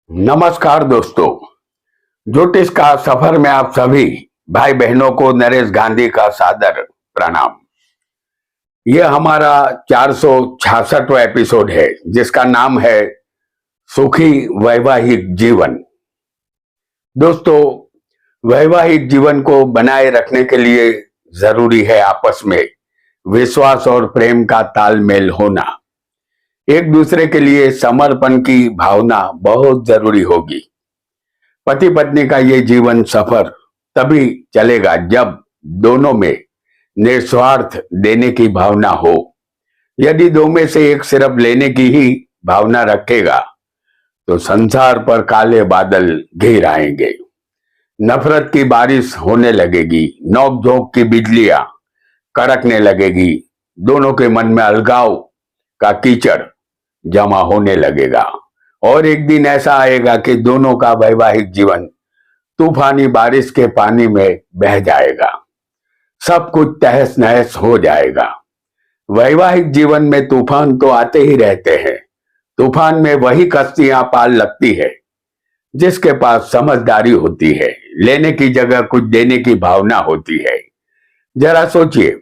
नमस्कार दोस्तों, ज्योतिष का सफर में आप सभी भाई बहनों को नरेश गांधी का सादर प्रणाम। यह हमारा 466वां एपिसोड है जिसका नाम है सुखी वैवाहिक जीवन। दोस्तों, वैवाहिक जीवन को बनाए रखने के लिए जरूरी है आपस में विश्वास और प्रेम का तालमेल होना। एक दूसरे के लिए समर्पण की भावना बहुत जरूरी होगी। पति पत्नी का ये जीवन सफर तभी चलेगा जब दोनों में निस्वार्थ देने की भावना हो। यदि दो में से एक सिर्फ लेने की ही भावना रखेगा तो संसार पर काले बादल घिर आएंगे, नफरत की बारिश होने लगेगी, नोक झोंक की बिजलियां कड़कने लगेगी, दोनों के मन में अलगाव का कीचड़ जमा होने लगेगा और एक दिन ऐसा आएगा कि दोनों का वैवाहिक जीवन तूफानी बारिश के पानी में बह जाएगा, सब कुछ तहस नहस हो जाएगा। वैवाहिक जीवन में तूफान तो आते ही रहते हैं। तूफान में वही कश्तियां पार लगती है जिसके पास समझदारी होती है, लेने की जगह कुछ देने की भावना होती है। जरा सोचिए,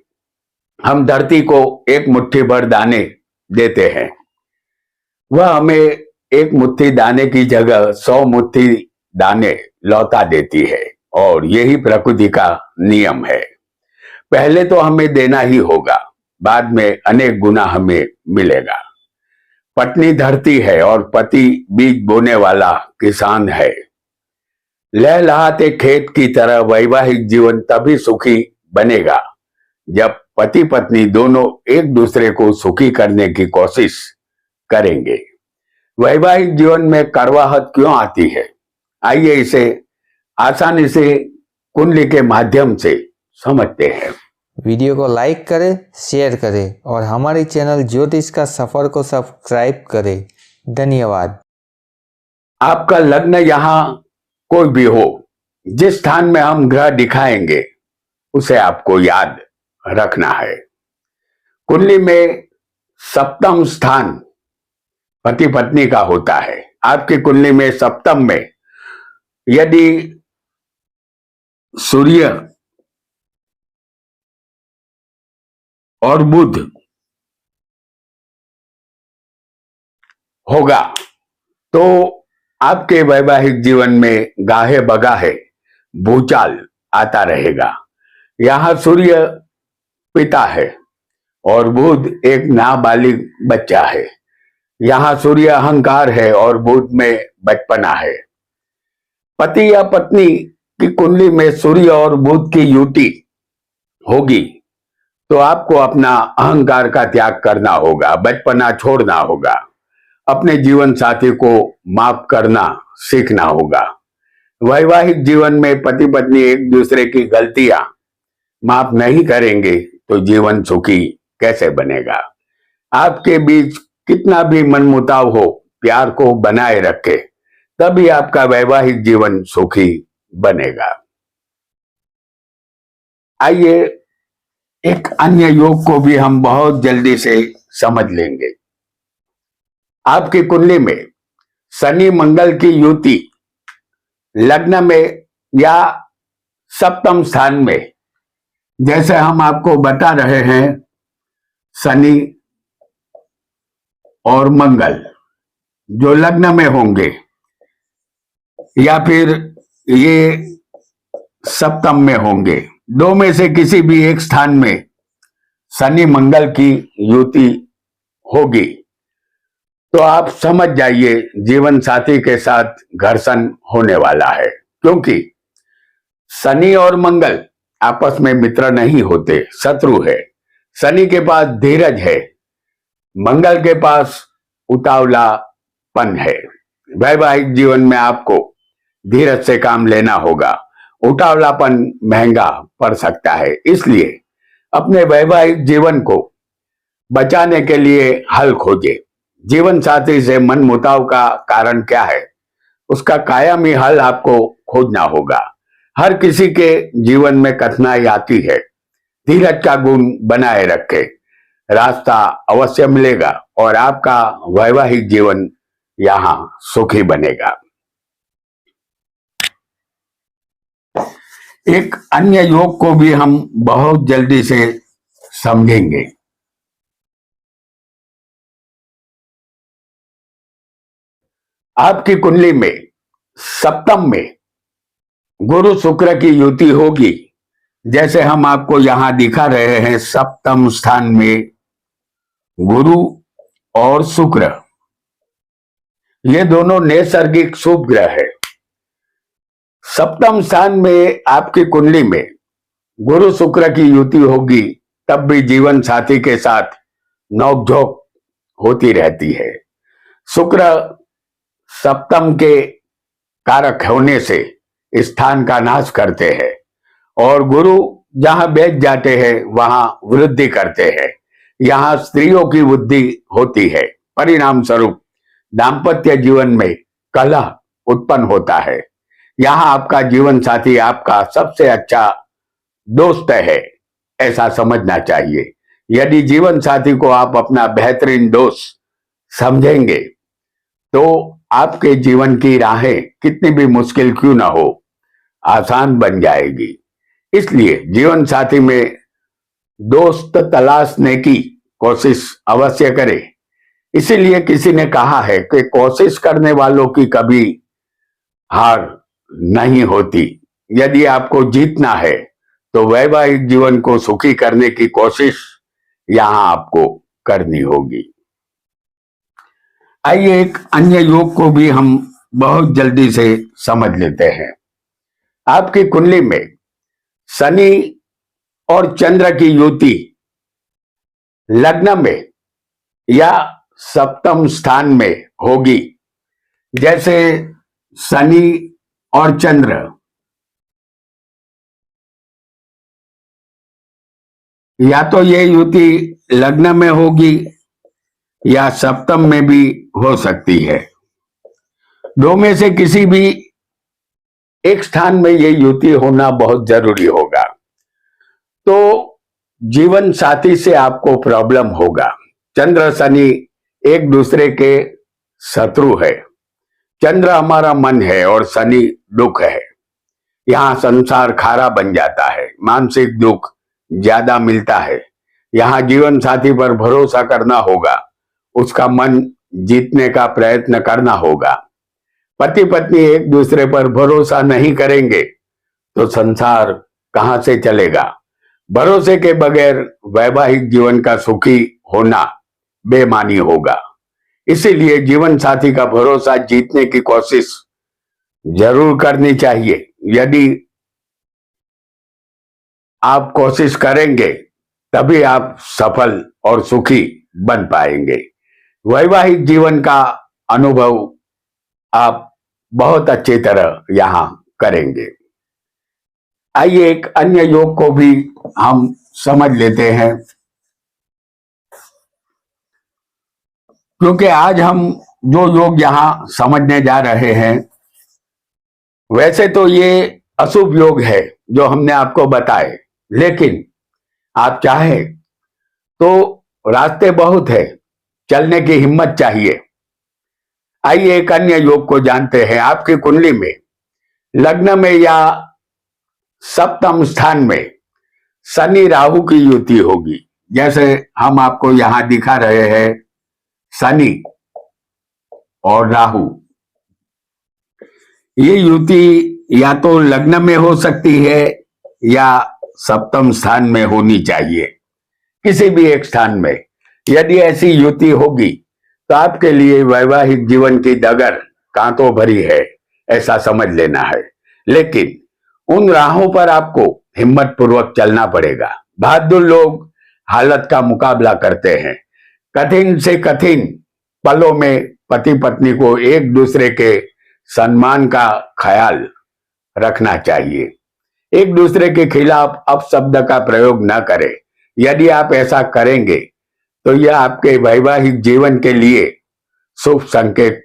हम धरती को एक मुट्ठी भर दाने देते हैं, वह हमें एक मुट्ठी दाने की जगह 100 मुट्ठी दाने लौटा देती है और यही प्रकृति का नियम है। पहले तो हमें देना ही होगा, बाद में अनेक गुना हमें मिलेगा। पत्नी धरती है और पति बीज बोने वाला किसान है। लहलहाते खेत की तरह वैवाहिक जीवन तभी सुखी बनेगा जब पति पत्नी दोनों एक दूसरे को सुखी करने की कोशिश करेंगे। वैवाहिक जीवन में कड़वाहट क्यों आती है? आइए इसे आसानी से कुंडली के माध्यम से समझते हैं। वीडियो को लाइक करें, शेयर करें और हमारे चैनल ज्योतिष का सफर को सब्सक्राइब करें। धन्यवाद। आपका लग्न यहाँ कोई भी हो, जिस स्थान में हम ग्रह दिखाएंगे उसे आपको याद रखना है। कुंडली में सप्तम स्थान पति पत्नी का होता है। आपकी कुंडली में सप्तम में यदि सूर्य और बुध होगा तो आपके वैवाहिक जीवन में गाहे बगाहे भूचाल आता रहेगा। यहां सूर्य पिता है और बुध एक नाबालिग बच्चा है। यहां सूर्य अहंकार है और बुध में बचपना है। पति या पत्नी की कुंडली में सूर्य और बुध की युति होगी तो आपको अपना अहंकार का त्याग करना होगा, बचपना छोड़ना होगा, अपने जीवन साथी को माफ करना सीखना होगा। वैवाहिक जीवन में पति पत्नी एक दूसरे की गलतियां माफ नहीं करेंगे तो जीवन सुखी कैसे बनेगा? आपके बीच कितना भी मनमुटाव हो, प्यार को बनाए रखे तभी आपका वैवाहिक जीवन सुखी बनेगा। आइए एक अन्य योग को भी हम बहुत जल्दी से समझ लेंगे। आपकी कुंडली में शनि मंगल की युति लग्न में या सप्तम स्थान में, जैसे हम आपको बता रहे हैं, शनि और मंगल जो लग्न में होंगे या फिर ये सप्तम में होंगे, दो में से किसी भी एक स्थान में शनि मंगल की युति होगी तो आप समझ जाइए जीवन साथी के साथ घर्षण होने वाला है, क्योंकि शनि और मंगल आपस में मित्र नहीं होते, शत्रु है। शनि के पास धीरज है, मंगल के पास उतावलापन है। वैवाहिक जीवन में आपको धीरज से काम लेना होगा, उतावलापन महंगा पड़ सकता है। इसलिए अपने वैवाहिक जीवन को बचाने के लिए हल खोजे। जीवन साथी से मनमुटाव का कारण क्या है, उसका कायमी हल आपको खोजना होगा। हर किसी के जीवन में कठिनाई आती है, धीरज का गुण बनाए रखे, रास्ता अवश्य मिलेगा और आपका वैवाहिक जीवन यहाँ सुखी बनेगा। एक अन्य योग को भी हम बहुत जल्दी से समझेंगे। आपकी कुंडली में सप्तम में गुरु शुक्र की युति होगी, जैसे हम आपको यहां दिखा रहे हैं। सप्तम स्थान में गुरु और शुक्र, ये दोनों नैसर्गिक शुभ ग्रह है। सप्तम स्थान में आपकी कुंडली में गुरु शुक्र की युति होगी, तब भी जीवन साथी के साथ नोकझोंक होती रहती है। शुक्र सप्तम के कारक होने से स्थान का नाश करते हैं और गुरु जहां बैठ जाते हैं वहां वृद्धि करते हैं। यहां स्त्रियों की वृद्धि होती है। परिणाम स्वरूप दाम्पत्य जीवन में कलह उत्पन्न होता है। यहां आपका जीवन साथी आपका सबसे अच्छा दोस्त है, ऐसा समझना चाहिए। यदि जीवन साथी को आप अपना बेहतरीन दोस्त समझेंगे तो आपके जीवन की राहें कितनी भी मुश्किल क्यों ना हो, आसान बन जाएगी। इसलिए जीवन साथी में दोस्त तलाशने की कोशिश अवश्य करें। इसीलिए किसी ने कहा है कि कोशिश करने वालों की कभी हार नहीं होती। यदि आपको जीतना है तो वैवाहिक जीवन को सुखी करने की कोशिश यहां आपको करनी होगी। आइए एक अन्य योग को भी हम बहुत जल्दी से समझ लेते हैं। आपकी कुंडली में शनि और चंद्र की युति लग्न में या सप्तम स्थान में होगी, जैसे शनि और चंद्र या तो ये युति लग्न में होगी या सप्तम में भी हो सकती है। दो में से किसी भी एक स्थान में ये युति होना बहुत जरूरी होगा। तो जीवन साथी से आपको प्रॉब्लम होगा। चंद्र शनि एक दूसरे के शत्रु है। चंद्र हमारा मन है और शनि दुख है। यहाँ संसार खारा बन जाता है, मानसिक दुख ज्यादा मिलता है। यहाँ जीवन साथी पर भरोसा करना होगा, उसका मन जीतने का प्रयत्न करना होगा। पति पत्नी एक दूसरे पर भरोसा नहीं करेंगे तो संसार कहां से चलेगा। भरोसे के बगैर वैवाहिक जीवन का सुखी होना बेमानी होगा। इसीलिए जीवन साथी का भरोसा जीतने की कोशिश जरूर करनी चाहिए। यदि आप कोशिश करेंगे तभी आप सफल और सुखी बन पाएंगे। वैवाहिक जीवन का अनुभव आप बहुत अच्छी तरह यहां करेंगे। आइए एक अन्य योग को भी हम समझ लेते हैं, क्योंकि आज हम जो योग यहां समझने जा रहे हैं, वैसे तो ये अशुभ योग है जो हमने आपको बताए, लेकिन आप चाहें तो रास्ते बहुत है, चलने की हिम्मत चाहिए। आइए एक अन्य योग को जानते हैं। आपकी कुंडली में लग्न में या सप्तम स्थान में शनि राहु की युति होगी, जैसे हम आपको यहां दिखा रहे हैं। शनि और राहु, ये युति या तो लग्न में हो सकती है या सप्तम स्थान में होनी चाहिए, किसी भी एक स्थान में। यदि ऐसी युति होगी तो आपके लिए वैवाहिक जीवन की डगर कांटों भरी है, ऐसा समझ लेना है। लेकिन उन राहों पर आपको हिम्मत पूर्वक चलना पड़ेगा। बहादुर लोग हालत का मुकाबला करते हैं। कठिन से कठिन पलों में पति पत्नी को एक दूसरे के सम्मान का ख्याल रखना चाहिए। एक दूसरे के खिलाफ अपशब्द का प्रयोग न करें। यदि आप ऐसा करेंगे तो यह आपके वैवाहिक जीवन के लिए शुभ संकेत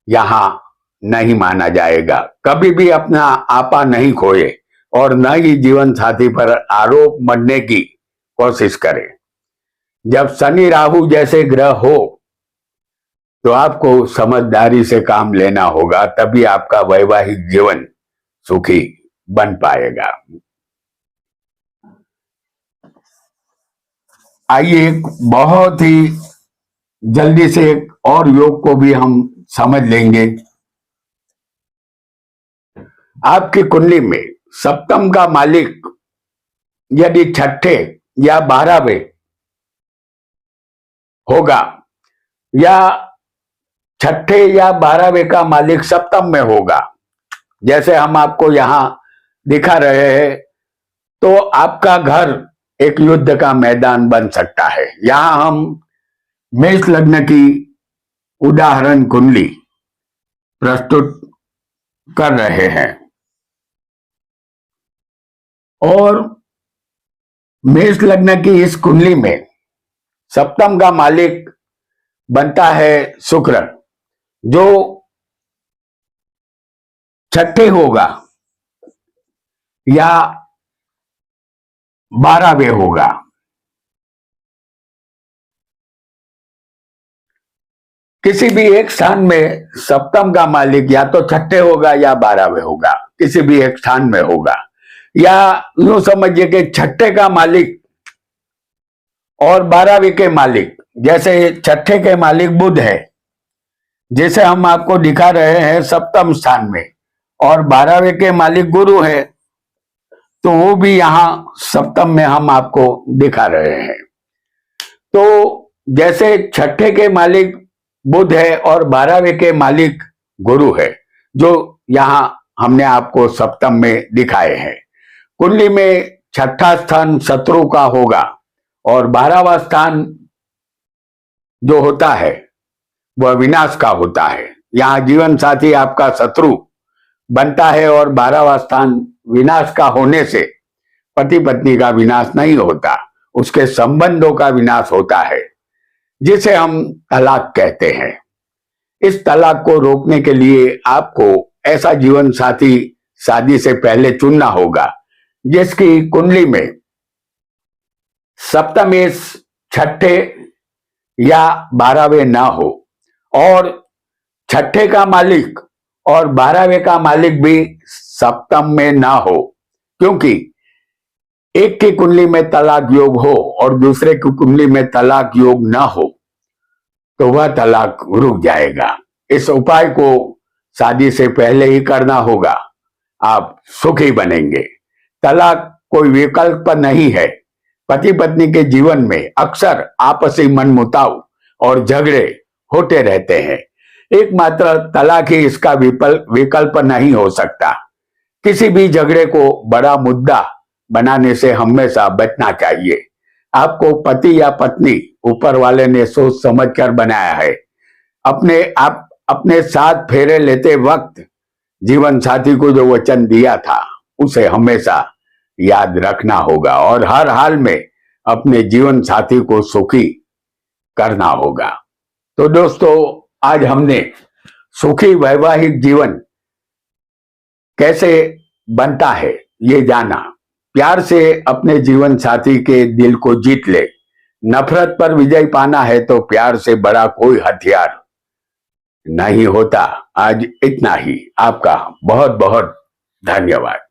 यहां नहीं माना जाएगा। कभी भी अपना आपा नहीं खोए और न ही जीवन साथी पर आरोप मढ़ने की कोशिश करें। जब शनि राहु जैसे ग्रह हो तो आपको समझदारी से काम लेना होगा, तभी आपका वैवाहिक जीवन सुखी बन पाएगा। आइए एक बहुत ही जल्दी से एक और योग को भी हम समझ लेंगे। आपकी कुंडली में सप्तम का मालिक यदि छठे या 12वें होगा, या छठे या 12वें का मालिक सप्तम में होगा, जैसे हम आपको यहां दिखा रहे हैं, तो आपका घर एक युद्ध का मैदान बन सकता है। यहां हम मेष लग्न की उदाहरण कुंडली प्रस्तुत कर रहे हैं, और मेष लग्न की इस कुंडली में सप्तम का मालिक बनता है शुक्र, जो छठे होगा या 12वें होगा। किसी भी एक स्थान में सप्तम का मालिक या तो छठे होगा या 12वें होगा, किसी भी एक स्थान में होगा। या यूं समझिए कि छठे का मालिक और 12वें के मालिक, जैसे छठे के मालिक बुध है, जैसे हम आपको दिखा रहे हैं सप्तम स्थान में, और 12वें के मालिक गुरु है, तो वो भी यहां सप्तम में हम आपको दिखा रहे हैं। तो जैसे छठे के मालिक बुध है और 12वें के मालिक गुरु है, जो यहां हमने आपको सप्तम में दिखाए हैं। कुंडली में छठा स्थान शत्रु का होगा और 12वां स्थान जो होता है वह विनाश का होता है। यहाँ जीवन साथी आपका शत्रु बनता है, और 12वां स्थान विनाश का होने से पति पत्नी का विनाश नहीं होता, उसके संबंधों का विनाश होता है, जिसे हम तलाक कहते हैं। इस तलाक को रोकने के लिए आपको ऐसा जीवन साथी शादी से पहले चुनना होगा जिसकी कुंडली में सप्तमेश छठे या 12वें ना हो, और छठे का मालिक और 12वें का मालिक भी सप्तम में ना हो, क्योंकि एक की कुंडली में तलाक योग हो और दूसरे की कुंडली में तलाक योग ना हो तो वह तलाक रुक जाएगा। इस उपाय को शादी से पहले ही करना होगा, आप सुखी बनेंगे। तलाक कोई विकल्प नहीं है। पति पत्नी के जीवन में अक्सर आपसी मनमुटाव और झगड़े होते रहते हैं। एकमात्र तलाक ही इसका विकल्प नहीं हो सकता। किसी भी झगड़े को बड़ा मुद्दा बनाने से हमेशा बचना चाहिए। आपको पति या पत्नी ऊपर वाले ने सोच समझ कर बनाया है। अपने साथ फेरे लेते वक्त जीवन साथी को जो वचन दिया था उसे हमेशा याद रखना होगा, और हर हाल में अपने जीवन साथी को सुखी करना होगा। तो दोस्तों, आज हमने सुखी वैवाहिक जीवन कैसे बनता है ये जाना। प्यार से अपने जीवन साथी के दिल को जीत ले। नफरत पर विजय पाना है तो प्यार से बड़ा कोई हथियार नहीं होता। आज इतना ही। आपका बहुत बहुत धन्यवाद।